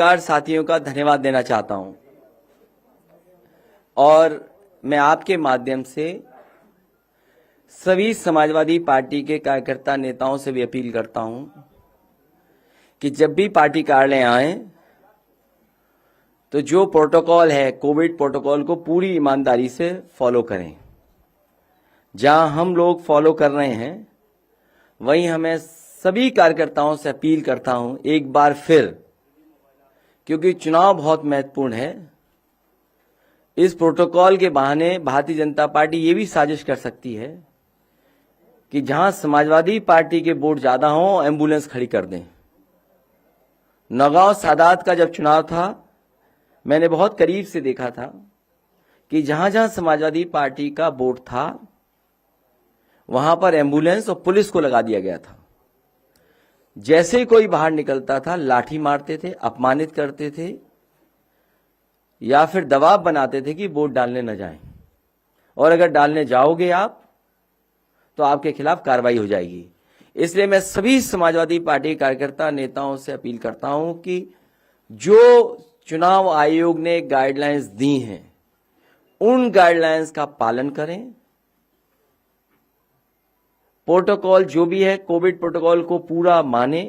साथियों का धन्यवाद देना चाहता हूं और मैं आपके माध्यम से सभी समाजवादी पार्टी के कार्यकर्ता नेताओं से भी अपील करता हूं कि जब भी पार्टी कार्यालय आए तो जो प्रोटोकॉल है कोविड प्रोटोकॉल को पूरी ईमानदारी से फॉलो करें। जहां हम लोग फॉलो कर रहे हैं वहीं हमें सभी कार्यकर्ताओं से अपील करता हूं एक बार फिर, क्योंकि चुनाव बहुत महत्वपूर्ण है। इस प्रोटोकॉल के बहाने भारतीय जनता पार्टी ये भी साजिश कर सकती है कि जहां समाजवादी पार्टी के वोट ज्यादा हों एम्बुलेंस खड़ी कर दें। नौगांव सादात का जब चुनाव था मैंने बहुत करीब से देखा था कि जहां जहां समाजवादी पार्टी का वोट था वहां पर एम्बुलेंस और पुलिस को लगा दिया गया था। जैसे ही कोई बाहर निकलता था लाठी मारते थे, अपमानित करते थे या फिर दबाव बनाते थे कि वोट डालने न जाएं, और अगर डालने जाओगे आप तो आपके खिलाफ कार्रवाई हो जाएगी। इसलिए मैं सभी समाजवादी पार्टी कार्यकर्ता नेताओं से अपील करता हूं कि जो चुनाव आयोग ने गाइडलाइंस दी हैं उन गाइडलाइंस का पालन करें। प्रोटोकॉल जो भी है कोविड प्रोटोकॉल को पूरा माने।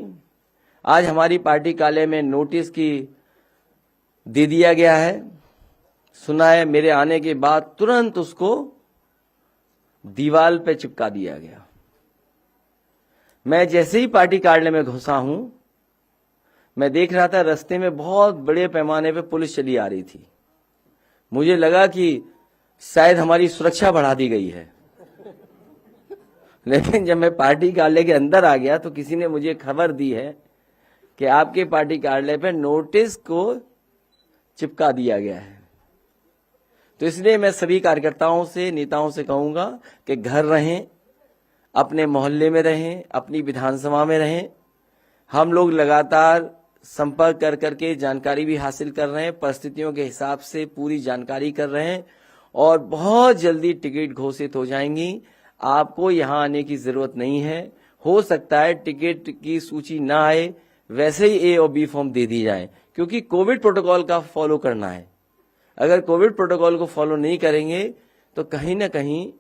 आज हमारी पार्टी कार्यालय में नोटिस की दे दिया गया है, सुना है मेरे आने के बाद तुरंत उसको दीवार पे चिपका दिया गया। मैं जैसे ही पार्टी कार्यालय में घुसा हूं मैं देख रहा था रास्ते में बहुत बड़े पैमाने पे पुलिस चली आ रही थी। मुझे लगा कि शायद हमारी सुरक्षा बढ़ा दी गई है, लेकिन जब मैं पार्टी कार्यालय के अंदर आ गया तो किसी ने मुझे खबर दी है कि आपके पार्टी कार्यालय पे नोटिस को चिपका दिया गया है। तो इसलिए मैं सभी कार्यकर्ताओं से नेताओं से कहूंगा कि घर रहें, अपने मोहल्ले में रहें, अपनी विधानसभा में रहें। हम लोग लगातार संपर्क कर करके जानकारी भी हासिल कर रहे हैं, परिस्थितियों के हिसाब से पूरी जानकारी कर रहे हैं और बहुत जल्दी टिकट घोषित हो जाएंगी। आपको यहां आने की जरूरत नहीं है। हो सकता है टिकट की सूची ना आए, वैसे ही ए और बी फॉर्म दे दी जाए, क्योंकि कोविड प्रोटोकॉल का फॉलो करना है। अगर कोविड प्रोटोकॉल को फॉलो नहीं करेंगे तो कहीं ना कहीं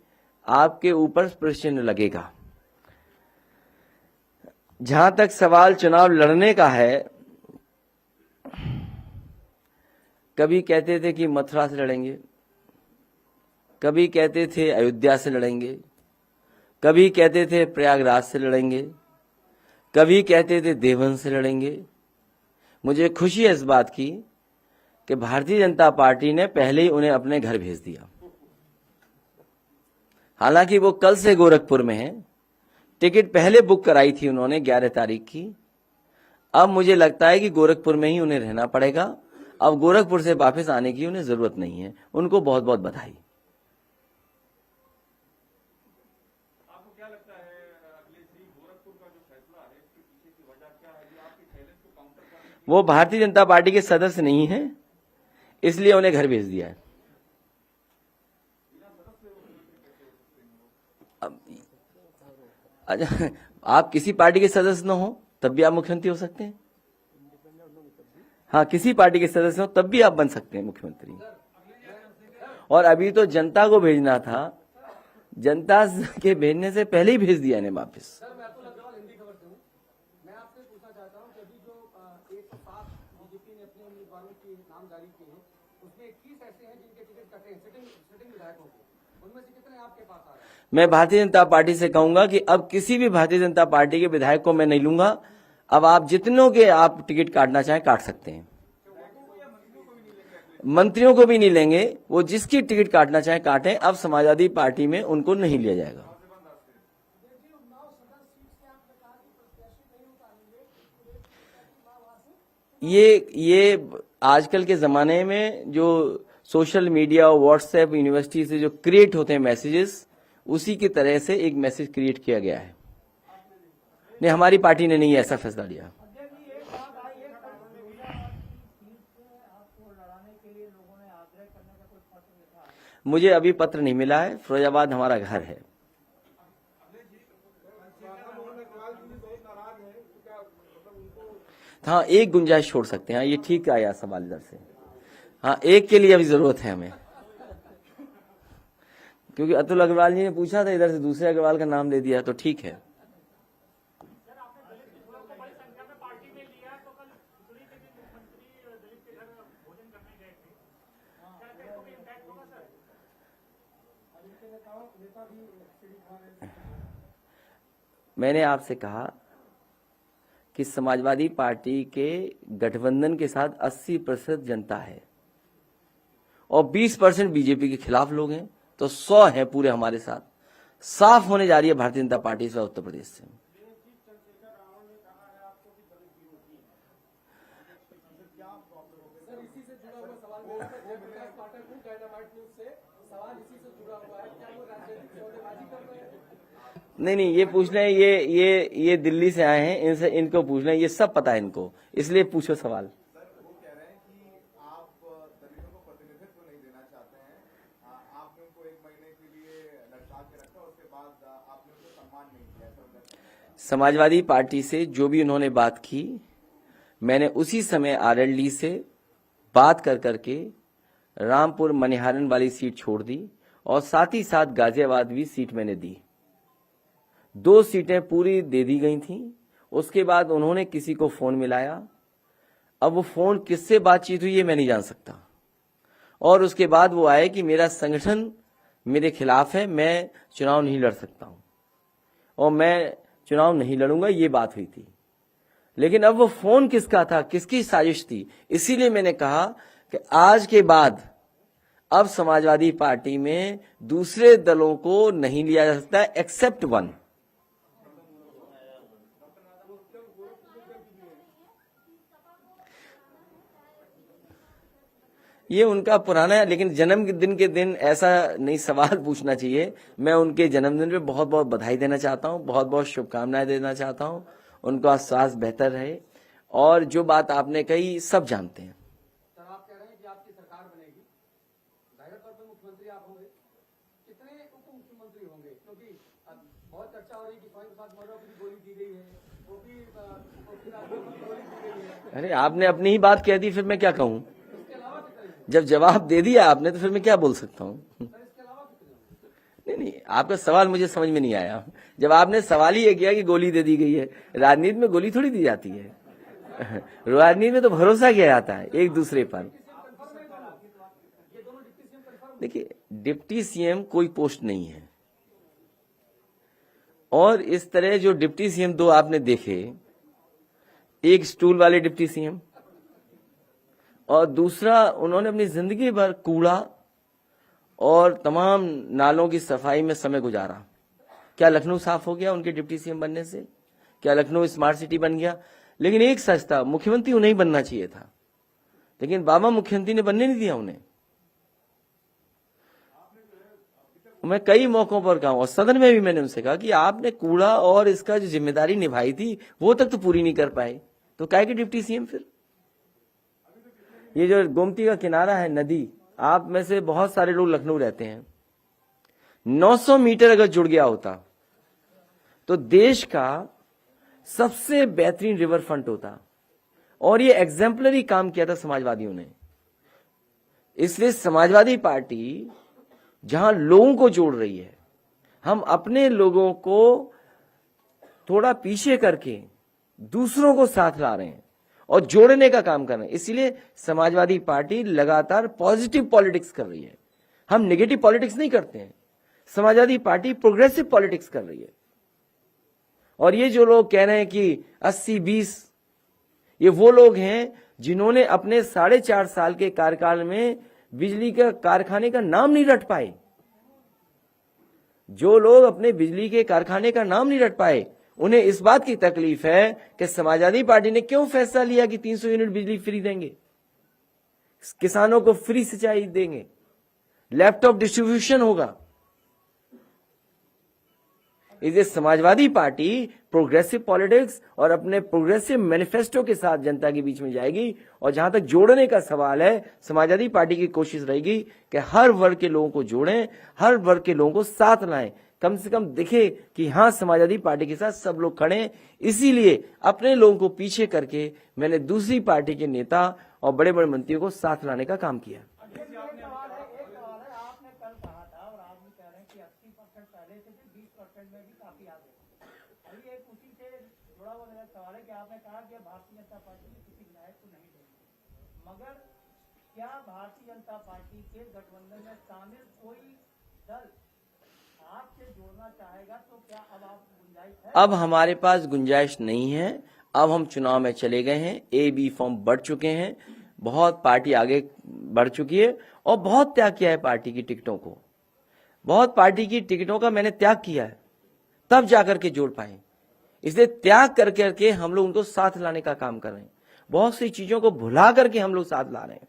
आपके ऊपर प्रश्न लगेगा। जहां तक सवाल चुनाव लड़ने का है, कभी कहते थे कि मथुरा से लड़ेंगे, कभी कहते थे अयोध्या से लड़ेंगे, कभी कहते थे प्रयागराज से लड़ेंगे, कभी कहते थे देवबंद से लड़ेंगे। मुझे खुशी है इस बात की कि भारतीय जनता पार्टी ने पहले ही उन्हें अपने घर भेज दिया। हालांकि वो कल से गोरखपुर में हैं, टिकट पहले बुक कराई थी उन्होंने 11 तारीख की। अब मुझे लगता है कि गोरखपुर में ही उन्हें रहना पड़ेगा। अब गोरखपुर से वापस आने की उन्हें जरूरत नहीं है। उनको बहुत बहुत बधाई। आपको क्या लगता है अखिलेश जी, गोरखपुर का जो फैसला है इसके पीछे की वजह क्या है? आपके चैलेंज को काउंटर करने वो भारतीय जनता पार्टी के सदस्य नहीं है, इसलिए उन्हें घर भेज दिया है। आप किसी पार्टी के सदस्य न हो तब भी आप मुख्यमंत्री हो सकते हैं। हाँ, किसी पार्टी के सदस्य हो तब भी आप बन सकते हैं मुख्यमंत्री। और अभी तो जनता को भेजना था, जनता के भेजने से पहले ही भेज दिया इन्हें वापस। मैं आपसे पूछना चाहता हूं कि अभी जो 107 बीजेपी ने अपने उम्मीदवारों के नाम जारी किए हैं उसमें 21 ऐसे हैं जिनके टिकट कटे हैं सिटिंग विधायकों के, उनमें से कितने आपके पास आ रहे हैं? मैं भारतीय जनता पार्टी से कहूंगा कि अब किसी भी भारतीय जनता पार्टी के विधायक को मैं नहीं लूंगा। अब आप जितनों के आप टिकट काटना चाहें काट सकते हैं। मंत्रियों को भी नहीं लेंगे, वो जिसकी टिकट काटना चाहें काटें। अब समाजवादी पार्टी में उनको नहीं लिया जाएगा। ये आजकल के जमाने में जो सोशल मीडिया और व्हाट्सएप यूनिवर्सिटी से जो क्रिएट होते हैं मैसेजेस, उसी की तरह से एक मैसेज क्रिएट किया गया है। नहीं, हमारी पार्टी ने नहीं ऐसा फैसला लिया। मुझे अभी पत्र नहीं मिला है। फिरोजाबाद हमारा घर है। हाँ, एक गुंजाइश छोड़ सकते हैं। हाँ, ये ठीक आया सवाल इधर से। हाँ, एक के लिए अभी जरूरत है हमें, क्योंकि अतुल अग्रवाल जी ने पूछा था, इधर से दूसरे अग्रवाल का नाम ले दिया, तो ठीक है। मैंने आपसे कहा कि समाजवादी पार्टी के गठबंधन के साथ 80% जनता है और 20% बीजेपी के खिलाफ लोग हैं, तो 100 हैं पूरे हमारे साथ। साफ होने जा रही है भारतीय जनता पार्टी से उत्तर प्रदेश से। नहीं, ये पूछ रहे हैं, ये दिल्ली से आए हैं, इनसे इनको पूछ रहे हैं, ये सब पता है इनको, इसलिए पूछो सवाल। वो कह रहे हैं कि आप दलितों को प्रतिनिधित्व नहीं देना चाहते हैं, आपने उनको 1 महीने के लिए लटका के रखा, उसके बाद आपने उनको सम्मान नहीं किया। समाजवादी पार्टी से जो भी उन्होंने बात की, मैंने उसी समय आरएलडी से बात कर करके रामपुर मनिहारन वाली सीट छोड़ दी और साथ ही साथ गाजियाबाद भी सीट मैंने दी। 2 सीटें पूरी दे दी गई थी। उसके बाद उन्होंने किसी को फोन मिलाया, अब वो फोन किससे बातचीत हुई ये मैं नहीं जान सकता, और उसके बाद वो आए कि मेरा संगठन मेरे खिलाफ है, मैं चुनाव नहीं लड़ सकता हूं और मैं चुनाव नहीं लड़ूंगा, ये बात हुई थी। लेकिन अब वो फोन किसका था, किसकी साजिश थी, इसीलिए मैंने कहा कि आज के बाद अब समाजवादी पार्टी में दूसरे दलों को नहीं लिया जा सकता एक्सेप्ट वन। ये उनका पुराना है, लेकिन जन्मदिन के दिन ऐसा नहीं सवाल पूछना चाहिए। मैं उनके जन्मदिन पे बहुत बहुत बधाई देना चाहता हूँ, बहुत बहुत शुभकामनाएं देना चाहता हूँ, उनका स्वास्थ्य बेहतर रहे। और जो बात आपने कही सब जानते हैं। सर, आप कह रहे हैं कि आपकी सरकार बनेगी, जाहिर तौर पर मुख्यमंत्री आप होंगे, कितने उप मुख्यमंत्री होंगे? क्योंकि बहुत चर्चा हो रही है कि स्वामी प्रसाद मौर्य को भी गोली दी गई है, वो भी गोली दी गई है। अरे आपने अपनी ही बात कह दी, फिर मैं क्या कहूँ? जब जवाब दे दिया आपने तो फिर मैं क्या बोल सकता हूँ? नहीं, आपका सवाल मुझे समझ में नहीं आया। जब आपने सवाल ही ये किया कि गोली दे दी गई है, राजनीति में गोली थोड़ी दी जाती है। राजनीति में तो भरोसा किया जाता है एक दूसरे पर। देखिए, डिप्टी सीएम कोई पोस्ट नहीं है, और इस तरह जो डिप्टी सीएम 2 आपने देखे, एक स्टूल वाले डिप्टी सीएम और दूसरा उन्होंने अपनी जिंदगी भर कूड़ा और तमाम नालों की सफाई में समय गुजारा। क्या लखनऊ साफ हो गया उनके डिप्टी सीएम बनने से? क्या लखनऊ स्मार्ट सिटी बन गया? लेकिन एक सच था, मुख्यमंत्री उन्हें बनना चाहिए था, लेकिन बाबा मुख्यमंत्री ने बनने नहीं दिया उन्हें। मैं कई मौकों पर कहा और सदन में भी मैंने उनसे कहा कि आपने कूड़ा और इसका जो जिम्मेदारी निभाई थी वो तक तो पूरी नहीं कर पाए, तो काहे के डिप्टी सीएम फिर? ये जो गोमती का किनारा है नदी, आप में से बहुत सारे लोग लखनऊ रहते हैं, 900 मीटर अगर जुड़ गया होता तो देश का सबसे बेहतरीन रिवर फ्रंट होता, और ये एग्जाम्पलरी काम किया था समाजवादियों ने। इसलिए समाजवादी पार्टी जहां लोगों को जोड़ रही है, हम अपने लोगों को थोड़ा पीछे करके दूसरों को साथ ला रहे हैं और जोड़ने का काम कर रहे हैं। इसलिए समाजवादी पार्टी लगातार पॉजिटिव पॉलिटिक्स कर रही है, हम नेगेटिव पॉलिटिक्स नहीं करते हैं। समाजवादी पार्टी प्रोग्रेसिव पॉलिटिक्स कर रही है। और ये जो लोग कह रहे हैं कि 80-20, ये वो लोग हैं जिन्होंने अपने 4.5 साल के कार्यकाल में बिजली के कारखाने का नाम नहीं रट पाए। जो लोग अपने बिजली के कारखाने का नाम नहीं रट पाए, उन्हें इस बात की तकलीफ है कि समाजवादी पार्टी ने क्यों फैसला लिया कि 300 यूनिट बिजली फ्री देंगे, किसानों को फ्री सिंचाई देंगे, लैपटॉप डिस्ट्रीब्यूशन होगा। इसलिए समाजवादी पार्टी प्रोग्रेसिव पॉलिटिक्स और अपने प्रोग्रेसिव मैनिफेस्टो के साथ जनता के बीच में जाएगी। और जहां तक जोड़ने का सवाल है, समाजवादी पार्टी की कोशिश रहेगी कि हर वर्ग के लोगों को जोड़ें, हर वर्ग के लोगों को साथ लाएं, कम से कम दिखे कि हाँ समाजवादी पार्टी के साथ सब लोग खड़े हैं। इसीलिए अपने लोगों को पीछे करके मैंने दूसरी पार्टी के नेता और बड़े बड़े मंत्रियों को साथ लाने का काम किया। एक सवाल है, आपने कल कहा था और आप भी कह रहे हैं कि 80% पहले से भी 20% में भी काफी आगे। अभी एक उसी से जुड़ा हुआ मेरा सवाल है कि आपने कहा कि भारतीय जनता पार्टी में किसी विधायक को नहीं देंगे, मगर क्या भारतीय जनता पार्टी के गठबंधन में शामिल कोई दल आपसे जोड़ना चाहेगा, तो क्या अब आप गुंजाइश है? अब हमारे पास गुंजाइश नहीं है। अब हम चुनाव में चले गए हैं, A-B फॉर्म बढ़ चुके हैं, बहुत पार्टी आगे बढ़ चुकी है और बहुत त्याग किया है पार्टी की टिकटों को। बहुत पार्टी की टिकटों का मैंने त्याग किया है, तब जाकर के जोड़ पाए। इसलिए त्याग कर करके हम लोग उनको साथ लाने का काम कर रहे हैं। बहुत सी चीजों को भुला करके हम लोग साथ ला रहे हैं।